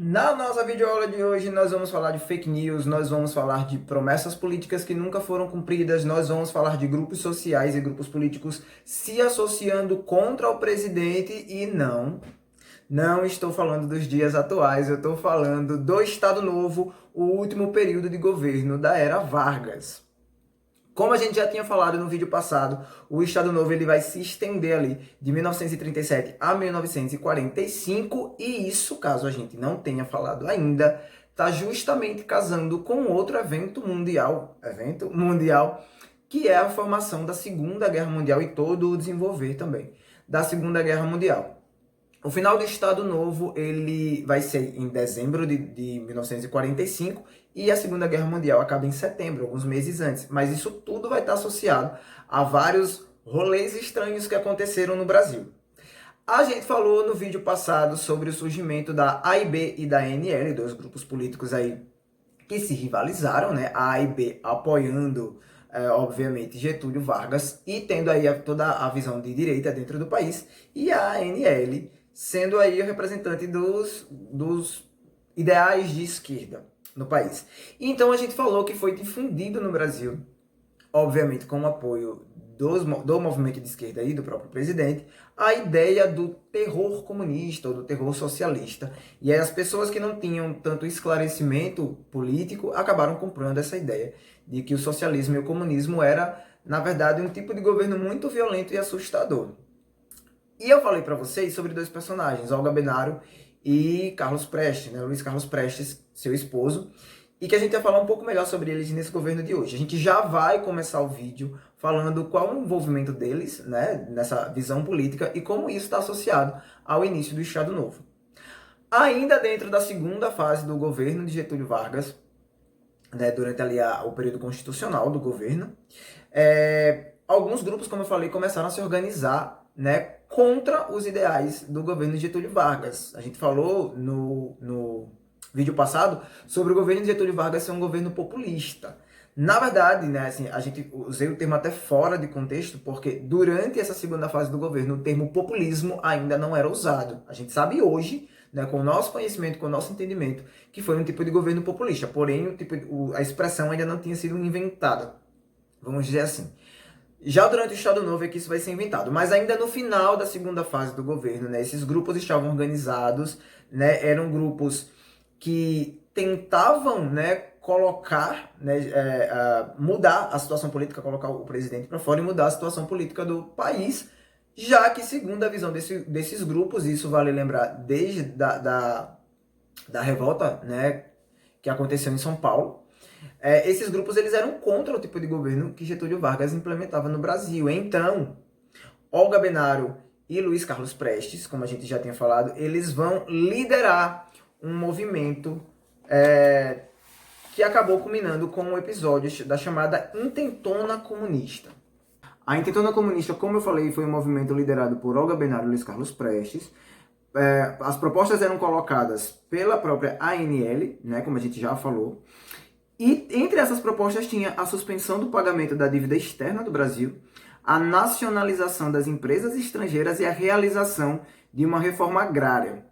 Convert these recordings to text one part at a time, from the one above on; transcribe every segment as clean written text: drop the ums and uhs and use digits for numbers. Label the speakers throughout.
Speaker 1: Na nossa videoaula de hoje, nós vamos falar de fake news, nós vamos falar de promessas políticas que nunca foram cumpridas, nós vamos falar de grupos sociais e grupos políticos se associando contra o presidente e não estou falando dos dias atuais, eu estou falando do Estado Novo, o último período de governo da era Vargas. Como a gente já tinha falado no vídeo passado, o Estado Novo ele vai se estender ali de 1937 a 1945 e isso, caso a gente não tenha falado ainda, está justamente casando com outro evento mundial, que é a formação da Segunda Guerra Mundial e todo o desenvolver também da Segunda Guerra Mundial. O final do Estado Novo ele vai ser em dezembro de 1945 e a Segunda Guerra Mundial acaba em setembro, alguns meses antes. Mas isso tudo vai estar associado a vários rolês estranhos que aconteceram no Brasil. A gente falou no vídeo passado sobre o surgimento da AIB e da ANL, dois grupos políticos aí que se rivalizaram, né? A AIB apoiando, obviamente, Getúlio Vargas e tendo aí toda a visão de direita dentro do país, e a ANL sendo aí o representante dos ideais de esquerda no país. Então a gente falou que foi difundido no Brasil, obviamente com o apoio do movimento de esquerda e do próprio presidente, a ideia do terror comunista ou do terror socialista. E aí as pessoas que não tinham tanto esclarecimento político acabaram comprando essa ideia de que o socialismo e o comunismo era, na verdade, um tipo de governo muito violento e assustador. E eu falei para vocês sobre dois personagens, Olga Benário e Carlos Prestes, né? Luiz Carlos Prestes, seu esposo, e que a gente vai falar um pouco melhor sobre eles nesse governo de hoje. A gente já vai começar o vídeo falando qual é o envolvimento deles, né, nessa visão política e como isso está associado ao início do Estado Novo. Ainda dentro da segunda fase do governo de Getúlio Vargas, né, durante ali o período constitucional do governo, alguns grupos, como eu falei, começaram a se organizar, né, contra os ideais do governo de Getúlio Vargas. A gente falou no vídeo passado sobre o governo de Getúlio Vargas ser um governo populista. Na verdade, né, assim, a gente usei o termo até fora de contexto, porque durante essa segunda fase do governo, o termo populismo ainda não era usado. A gente sabe hoje, né, com o nosso conhecimento, com o nosso entendimento, que foi um tipo de governo populista. Porém, a expressão ainda não tinha sido inventada, vamos dizer assim. Já durante o Estado Novo é que isso vai ser inventado, mas ainda no final da segunda fase do governo, né, esses grupos estavam organizados, né, eram grupos que tentavam, né, colocar, né, mudar a situação política, colocar o presidente para fora e mudar a situação política do país, já que, segundo a visão desses grupos, isso vale lembrar desde da revolta, né, que aconteceu em São Paulo, esses grupos eles eram contra o tipo de governo que Getúlio Vargas implementava no Brasil. Então, Olga Benário e Luiz Carlos Prestes, como a gente já tinha falado, eles vão liderar um movimento que acabou culminando com um episódio da chamada Intentona Comunista. A Intentona Comunista, como eu falei, foi um movimento liderado por Olga Benário e Luiz Carlos Prestes. As propostas eram colocadas pela própria ANL, né, como a gente já falou. E entre essas propostas tinha a suspensão do pagamento da dívida externa do Brasil, a nacionalização das empresas estrangeiras e a realização de uma reforma agrária.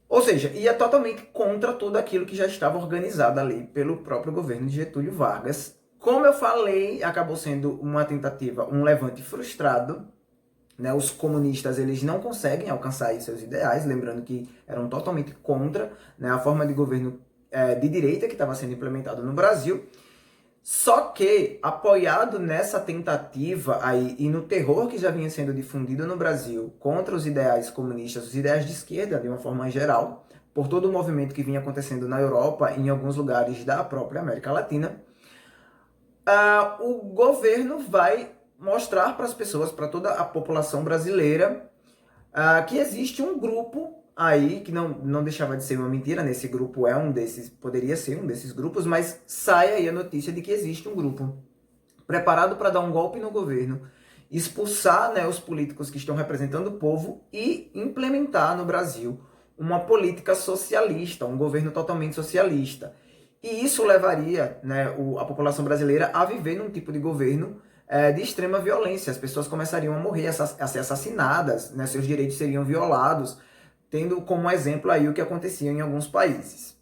Speaker 1: Ou seja, ia totalmente contra tudo aquilo que já estava organizado ali pelo próprio governo de Getúlio Vargas. Como eu falei, acabou sendo uma tentativa, um levante frustrado, né? Os comunistas eles não conseguem alcançar aí seus ideais, lembrando que eram totalmente contra, né, a forma de governo de direita que estava sendo implementado no Brasil. Só que, apoiado nessa tentativa aí e no terror que já vinha sendo difundido no Brasil contra os ideais comunistas, os ideais de esquerda de uma forma geral, por todo o movimento que vinha acontecendo na Europa e em alguns lugares da própria América Latina, o governo vai mostrar para as pessoas, para toda a população brasileira, que existe um grupo aí, que não deixava de ser uma mentira, né? Esse grupo é um desses, poderia ser um desses grupos, mas sai aí a notícia de que existe um grupo preparado para dar um golpe no governo, expulsar, né, os políticos que estão representando o povo e implementar no Brasil uma política socialista, um governo totalmente socialista. E isso levaria, né, a população brasileira a viver num tipo de governo de extrema violência. As pessoas começariam a morrer, a ser assassinadas, né, seus direitos seriam violados, tendo como exemplo aí o que acontecia em alguns países.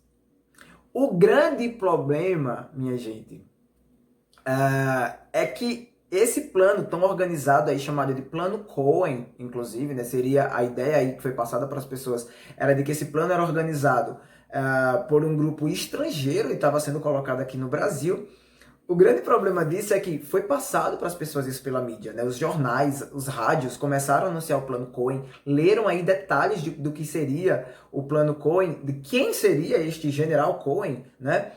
Speaker 1: O grande problema, minha gente, é que esse plano tão organizado aí, chamado de Plano Cohen, inclusive, né, seria a ideia aí que foi passada para as pessoas, era de que esse plano era organizado por um grupo estrangeiro e estava sendo colocado aqui no Brasil. O grande problema disso é que foi passado para as pessoas isso pela mídia, né? Os jornais, os rádios começaram a anunciar o Plano Cohen, leram aí detalhes do que seria o Plano Cohen, de quem seria este General Cohen, né?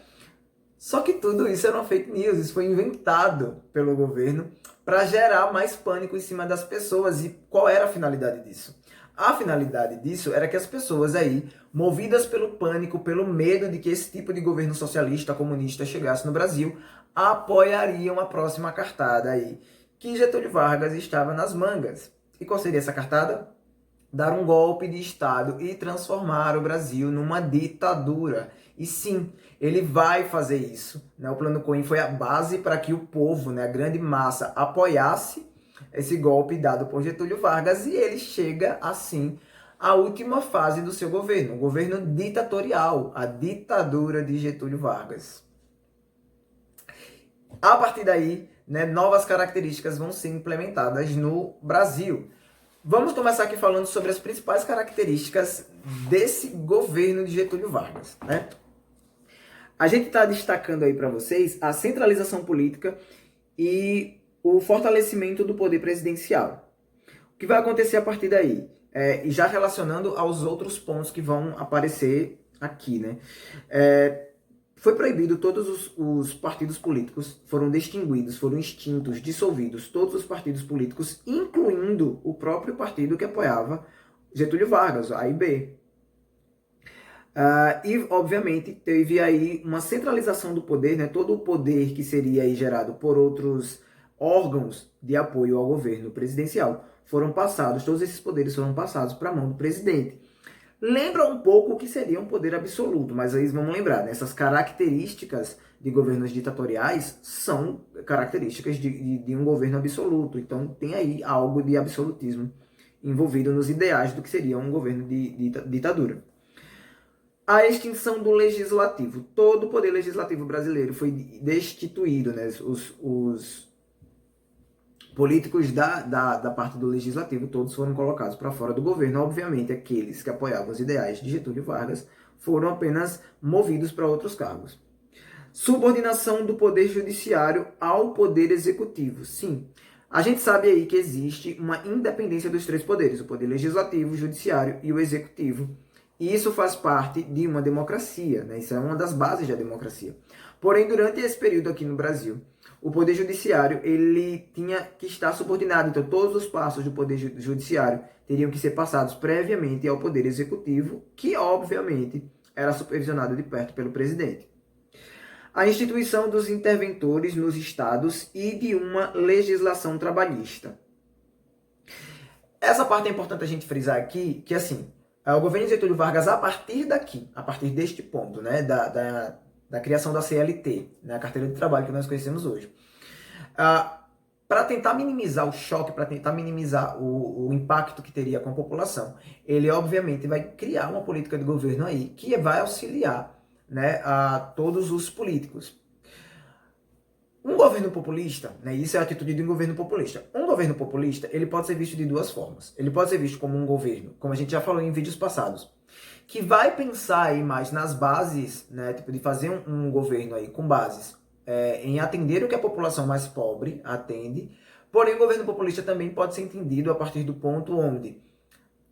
Speaker 1: Só que tudo isso era uma fake news, isso foi inventado pelo governo para gerar mais pânico em cima das pessoas. E qual era a finalidade disso? A finalidade disso era que as pessoas aí, movidas pelo pânico, pelo medo de que esse tipo de governo socialista, comunista chegasse no Brasil, apoiariam a próxima cartada aí, que Getúlio Vargas estava nas mangas. E qual seria essa cartada? Dar um golpe de Estado e transformar o Brasil numa ditadura. E sim, ele vai fazer isso, né? O Plano Cohen foi a base para que o povo, né, a grande massa, apoiasse esse golpe dado por Getúlio Vargas, e ele chega, assim, à última fase do seu governo, o governo ditatorial, a ditadura de Getúlio Vargas. A partir daí, né, novas características vão ser implementadas no Brasil. Vamos começar aqui falando sobre as principais características desse governo de Getúlio Vargas, né? A gente está destacando aí para vocês a centralização política e o fortalecimento do poder presidencial. O que vai acontecer a partir daí? E já relacionando aos outros pontos que vão aparecer aqui, né? Foi proibido, todos os partidos políticos foram extinguidos, foram extintos, dissolvidos, todos os partidos políticos, incluindo o próprio partido que apoiava Getúlio Vargas, a AIB. E, obviamente, teve aí uma centralização do poder, né? Todo o poder que seria aí gerado por outros órgãos de apoio ao governo presidencial foram passados, todos esses poderes foram passados para a mão do presidente. Lembra um pouco o que seria um poder absoluto, mas aí vamos lembrar, né? Essas características de governos ditatoriais são características de um governo absoluto. Então tem aí algo de absolutismo envolvido nos ideais do que seria um governo de ditadura. A extinção do legislativo. Todo o poder legislativo brasileiro foi destituído, né? Os políticos da parte do legislativo, todos foram colocados para fora do governo. Obviamente, aqueles que apoiavam os ideais de Getúlio Vargas foram apenas movidos para outros cargos. Subordinação do poder judiciário ao poder executivo. Sim, a gente sabe aí que existe uma independência dos três poderes, o poder legislativo, o judiciário e o executivo. E isso faz parte de uma democracia, né? Isso é uma das bases da democracia. Porém, durante esse período aqui no Brasil, o Poder Judiciário ele tinha que estar subordinado. Então, todos os passos do Poder Judiciário teriam que ser passados previamente ao Poder Executivo, que, obviamente, era supervisionado de perto pelo presidente. A instituição dos interventores nos estados e de uma legislação trabalhista. Essa parte é importante a gente frisar aqui, que assim, o governo de Getúlio Vargas, a partir daqui, a partir deste ponto, né, da criação da CLT, né, a carteira de trabalho que nós conhecemos hoje, para tentar minimizar o choque, para tentar minimizar o impacto que teria com a população, ele obviamente vai criar uma política de governo aí que vai auxiliar, né, a todos os políticos. Um governo populista, né, isso é a atitude de um governo populista. Um governo populista, ele pode ser visto de duas formas. Ele pode ser visto como um governo, como a gente já falou em vídeos passados, que vai pensar aí mais nas bases, né, tipo de fazer um governo aí com bases em atender o que a população mais pobre atende. Porém, o governo populista também pode ser entendido a partir do ponto onde,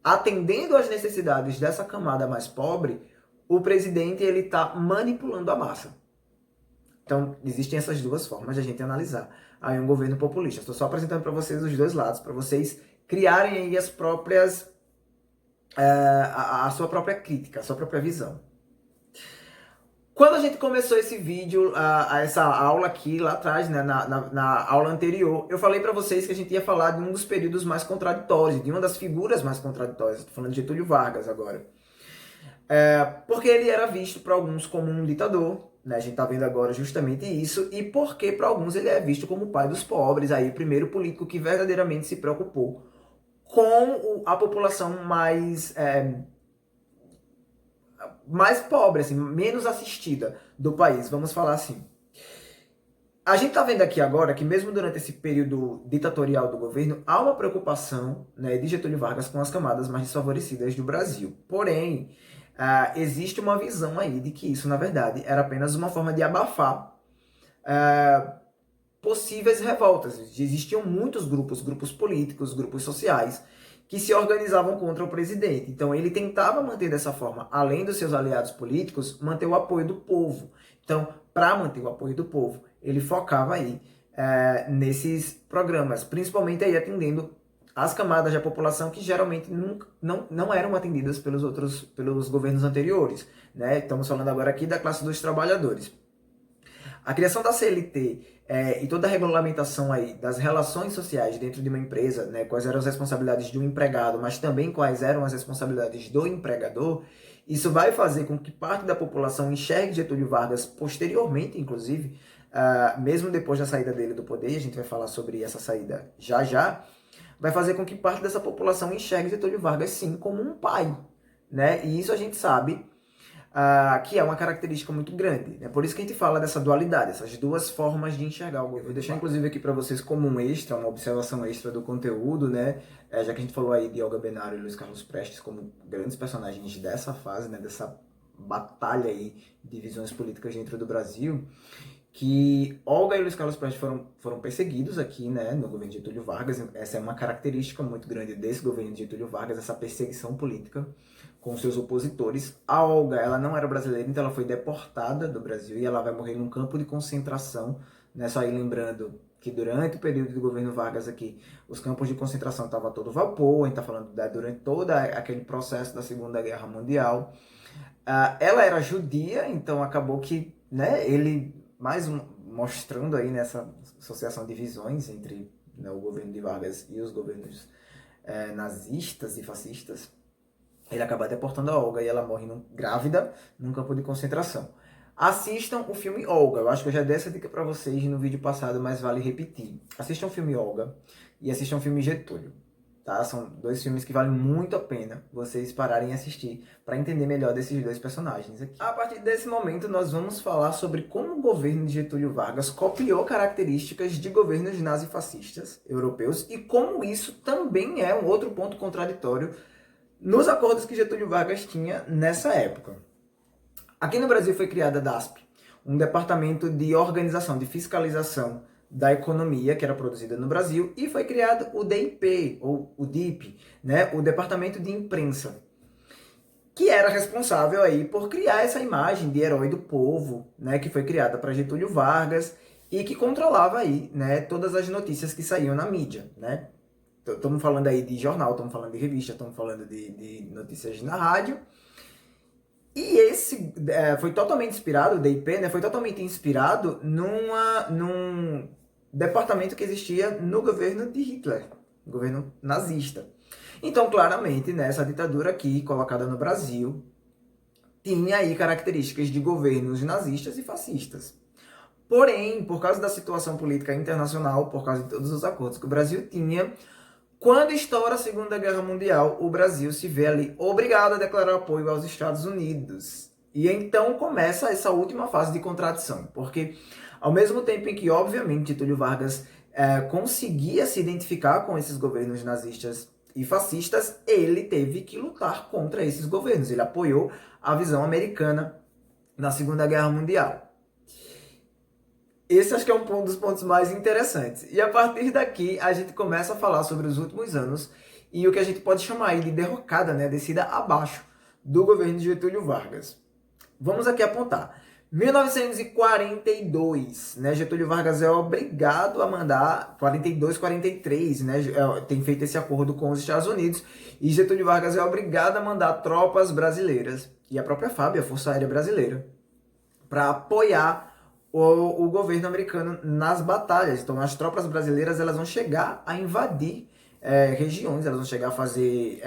Speaker 1: atendendo às necessidades dessa camada mais pobre, o presidente ele está manipulando a massa. Então, existem essas duas formas de a gente analisar aí um governo populista. Estou só apresentando para vocês os dois lados, para vocês criarem aí as próprias, a sua própria crítica, a sua própria visão. Quando a gente começou esse vídeo, essa aula aqui, lá atrás, né, na aula anterior, eu falei para vocês que a gente ia falar de um dos períodos mais contraditórios, de uma das figuras mais contraditórias. Estou falando de Getúlio Vargas agora. Porque ele era visto por alguns como um ditador, né? A gente está vendo agora justamente isso, e porque para alguns ele é visto como o pai dos pobres, aí o primeiro político que verdadeiramente se preocupou com a população mais mais pobre, assim, menos assistida do país, vamos falar assim. A gente está vendo aqui agora que mesmo durante esse período ditatorial do governo, há uma preocupação, né, de Getúlio Vargas com as camadas mais desfavorecidas do Brasil. Porém, existe uma visão aí de que isso, na verdade, era apenas uma forma de abafar possíveis revoltas. Existiam muitos grupos políticos, grupos sociais, que se organizavam contra o presidente. Então ele tentava manter dessa forma, além dos seus aliados políticos, manter o apoio do povo. Então, para manter o apoio do povo, ele focava aí nesses programas, principalmente aí atendendo as camadas da população que geralmente não eram atendidas pelos governos anteriores, né? Estamos falando agora aqui da classe dos trabalhadores. A criação da CLT e toda a regulamentação aí das relações sociais dentro de uma empresa, né, quais eram as responsabilidades do empregado, mas também quais eram as responsabilidades do empregador, isso vai fazer com que parte da população enxergue Getúlio Vargas posteriormente, inclusive, mesmo depois da saída dele do poder, e a gente vai falar sobre essa saída já já, vai fazer com que parte dessa população enxergue Getúlio Vargas sim como um pai, né? E isso a gente sabe que é uma característica muito grande. É por isso que a gente fala dessa dualidade, essas duas formas de enxergar o governo. Eu vou deixar inclusive aqui para vocês como um extra, uma observação extra do conteúdo, né? Já que a gente falou aí de Olga Benário e Luiz Carlos Prestes como grandes personagens dessa fase, né? Dessa batalha aí de visões políticas dentro do Brasil, que Olga e Luiz Carlos Prestes foram perseguidos aqui, né, no governo de Getúlio Vargas. Essa é uma característica muito grande desse governo de Getúlio Vargas, essa perseguição política com seus opositores. A Olga, ela não era brasileira, então ela foi deportada do Brasil e ela vai morrer num campo de concentração, né? Só aí lembrando que durante o período do governo Vargas aqui, os campos de concentração estavam a todo vapor, a gente está falando durante todo aquele processo da Segunda Guerra Mundial. Ela era judia, então acabou que, né, ele mostrando aí nessa associação de visões entre, né, o governo de Vargas e os governos nazistas e fascistas, ele acaba deportando a Olga e ela morre grávida num campo de concentração. Assistam o filme Olga. Eu acho que eu já dei essa dica para vocês no vídeo passado, mas vale repetir. Assistam o filme Olga e assistam o filme Getúlio. Tá? São dois filmes que valem muito a pena vocês pararem e assistir para entender melhor desses dois personagens aqui. A partir desse momento, nós vamos falar sobre como o governo de Getúlio Vargas copiou características de governos nazifascistas europeus e como isso também é um outro ponto contraditório nos acordos que Getúlio Vargas tinha nessa época. Aqui no Brasil foi criada a DASP, um departamento de organização, de fiscalização da economia que era produzida no Brasil, e foi criado o DIP, ou o DIP, né, o Departamento de Imprensa, que era responsável aí por criar essa imagem de herói do povo, né, que foi criada para Getúlio Vargas e que controlava aí, né, todas as notícias que saíam na mídia, né? Estamos falando aí de jornal, estamos falando de revista, estamos falando de notícias na rádio. E esse foi totalmente inspirado, o DIP, né, foi totalmente inspirado num departamento que existia no governo de Hitler, governo nazista. Então, claramente, né, essa ditadura aqui, colocada no Brasil, tinha aí características de governos nazistas e fascistas. Porém, por causa da situação política internacional, por causa de todos os acordos que o Brasil tinha, quando estoura a Segunda Guerra Mundial, o Brasil se vê ali obrigado a declarar apoio aos Estados Unidos. E então começa essa última fase de contradição, porque ao mesmo tempo em que, obviamente, Getúlio Vargas conseguia se identificar com esses governos nazistas e fascistas, ele teve que lutar contra esses governos. Ele apoiou a visão americana na Segunda Guerra Mundial. Esse acho que é um dos pontos mais interessantes. E a partir daqui, a gente começa a falar sobre os últimos anos e o que a gente pode chamar aí de derrocada, né, descida abaixo do governo de Getúlio Vargas. Vamos aqui apontar. 1942, né, Getúlio Vargas é obrigado a mandar, 42, 43, né, tem feito esse acordo com os Estados Unidos, e Getúlio Vargas é obrigado a mandar tropas brasileiras, e a própria FAB, a Força Aérea Brasileira, para apoiar o governo americano nas batalhas. Então as tropas brasileiras elas vão chegar a invadir regiões, elas vão chegar a fazer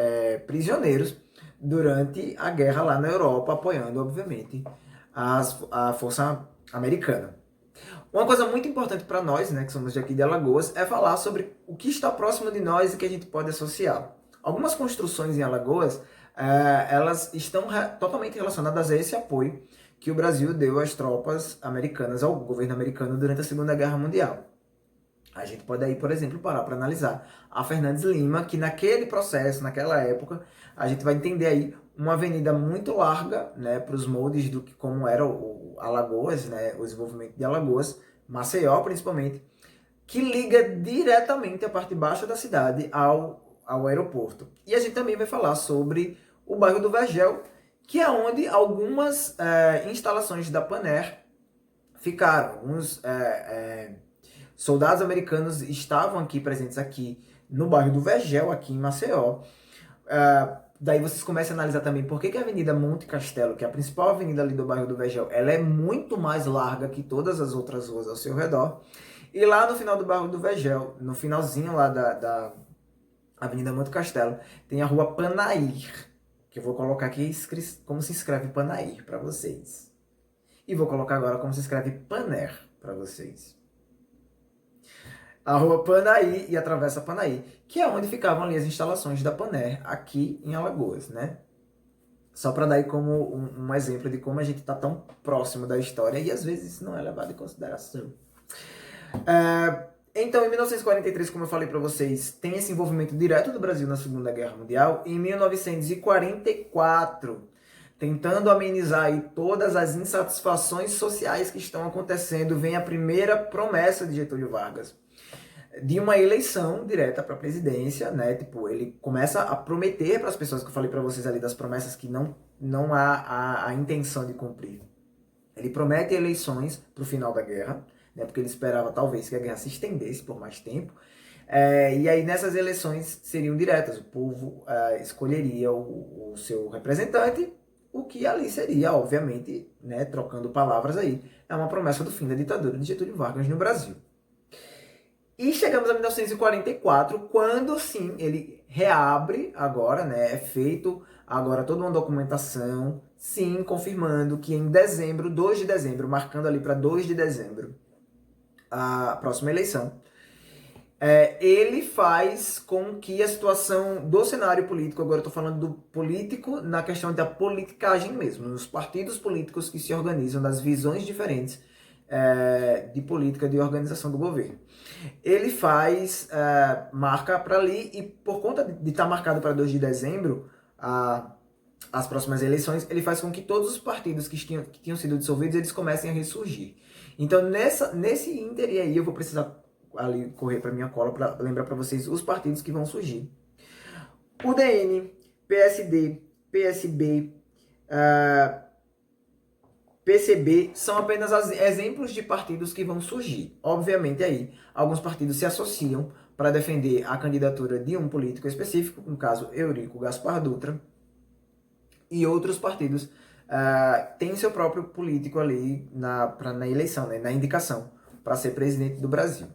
Speaker 1: prisioneiros durante a guerra lá na Europa, apoiando, obviamente, a força americana. Uma coisa muito importante para nós, né, que somos de aqui de Alagoas, é falar sobre o que está próximo de nós e que a gente pode associar. Algumas construções em Alagoas elas estão totalmente relacionadas a esse apoio que o Brasil deu às tropas americanas, ao governo americano durante a Segunda Guerra Mundial. A gente pode aí, por exemplo, parar para analisar a Fernandes Lima, que naquele processo, naquela época, a gente vai entender aí uma avenida muito larga, né, para os moldes do que como era o Alagoas, né, o desenvolvimento de Alagoas, Maceió principalmente, que liga diretamente a parte baixa da cidade ao aeroporto. E a gente também vai falar sobre o bairro do Vergel, que é onde algumas instalações da Panair ficaram. Alguns soldados americanos estavam aqui presentes aqui no bairro do Vergel, aqui em Maceió. Daí vocês começam a analisar também por que a Avenida Monte Castelo, que é a principal avenida ali do bairro do Vergel, ela é muito mais larga que todas as outras ruas ao seu redor. E lá no final do bairro do Vergel, no finalzinho lá da Avenida Monte Castelo, tem a rua Panair, que eu vou colocar aqui como se escreve Panair para vocês. E vou colocar agora como se escreve Paner para vocês. A rua Panaí e a Travessa Panaí, que é onde ficavam ali as instalações da Panair, aqui em Alagoas, né? Só para dar aí como um exemplo de como a gente está tão próximo da história e às vezes isso não é levado em consideração. Então, em 1943, como eu falei para vocês, tem esse envolvimento direto do Brasil na Segunda Guerra Mundial. Em 1944, tentando amenizar aí todas as insatisfações sociais que estão acontecendo, vem a primeira promessa de Getúlio Vargas de uma eleição direta para a presidência, né? Tipo, ele começa a prometer para as pessoas que eu falei para vocês ali das promessas que não há a intenção de cumprir. Ele promete eleições para o final da guerra, né? Porque ele esperava talvez que a guerra se estendesse por mais tempo. E aí nessas eleições seriam diretas, o povo escolheria o seu representante, o que ali seria, obviamente, né, trocando palavras aí, é uma promessa do fim da ditadura de Getúlio Vargas no Brasil. E chegamos a 1944, quando sim, ele reabre agora, né, é feito agora toda uma documentação, sim, confirmando que em dezembro, 2 de dezembro, marcando ali para 2 de dezembro, a próxima eleição, ele faz com que a situação do cenário político, agora eu estou falando do político na questão da politicagem mesmo, nos partidos políticos que se organizam, das visões diferentes de política, de organização do governo. Ele faz, marca para ali, e por conta de estar marcado para 2 de dezembro, as próximas eleições, ele faz com que todos os partidos que tinham sido dissolvidos, eles comecem a ressurgir. Então, nesse ínter aí, eu vou precisar ali correr para minha cola para lembrar para vocês os partidos que vão surgir. UDN, PSD, PSB, PCB são apenas exemplos de partidos que vão surgir. Obviamente aí, alguns partidos se associam para defender a candidatura de um político específico, no caso Eurico Gaspar Dutra, e outros partidos têm seu próprio político ali na eleição, né, na indicação, para ser presidente do Brasil.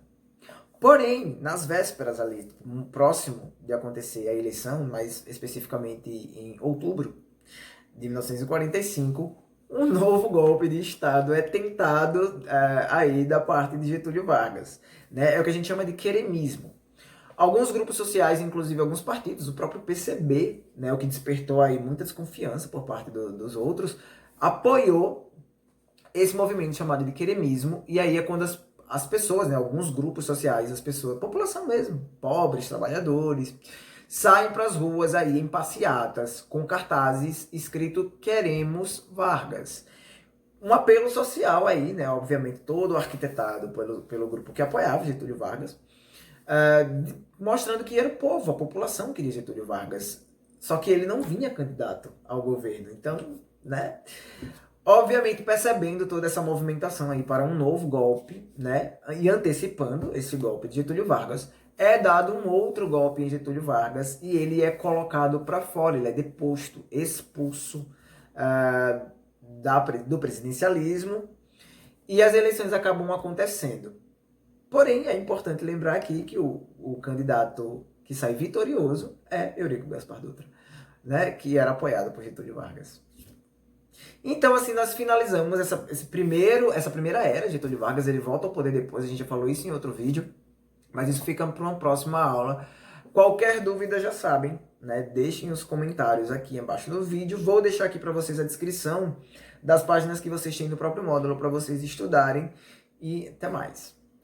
Speaker 1: Porém, nas vésperas ali, próximo de acontecer a eleição, mais especificamente em outubro de 1945, um novo golpe de Estado é tentado aí da parte de Getúlio Vargas. Né? É o que a gente chama de queremismo. Alguns grupos sociais, inclusive alguns partidos, o próprio PCB, né, o que despertou aí muita desconfiança por parte dos outros, apoiou esse movimento chamado de queremismo, e aí é quando as pessoas, né, alguns grupos sociais, as pessoas, a população mesmo, pobres, trabalhadores, saem para as ruas aí em passeatas com cartazes escrito "Queremos Vargas". Um apelo social aí, né, obviamente todo arquitetado pelo grupo que apoiava Getúlio Vargas, mostrando que era o povo, a população que queria Getúlio Vargas. Só que ele não vinha candidato ao governo. Então, né, obviamente percebendo toda essa movimentação aí para um novo golpe, né, e antecipando esse golpe de Getúlio Vargas, é dado um outro golpe em Getúlio Vargas e ele é colocado para fora, ele é deposto, expulso do presidencialismo, e as eleições acabam acontecendo. Porém, é importante lembrar aqui que o candidato que sai vitorioso é Eurico Gaspar Dutra, né, que era apoiado por Getúlio Vargas. Então, assim, nós finalizamos essa primeira era. Getúlio Vargas, ele volta ao poder depois, a gente já falou isso em outro vídeo, mas isso fica para uma próxima aula. Qualquer dúvida já sabem, né? Deixem os comentários aqui embaixo do vídeo. Vou deixar aqui para vocês a descrição das páginas que vocês têm no próprio módulo para vocês estudarem. E até mais.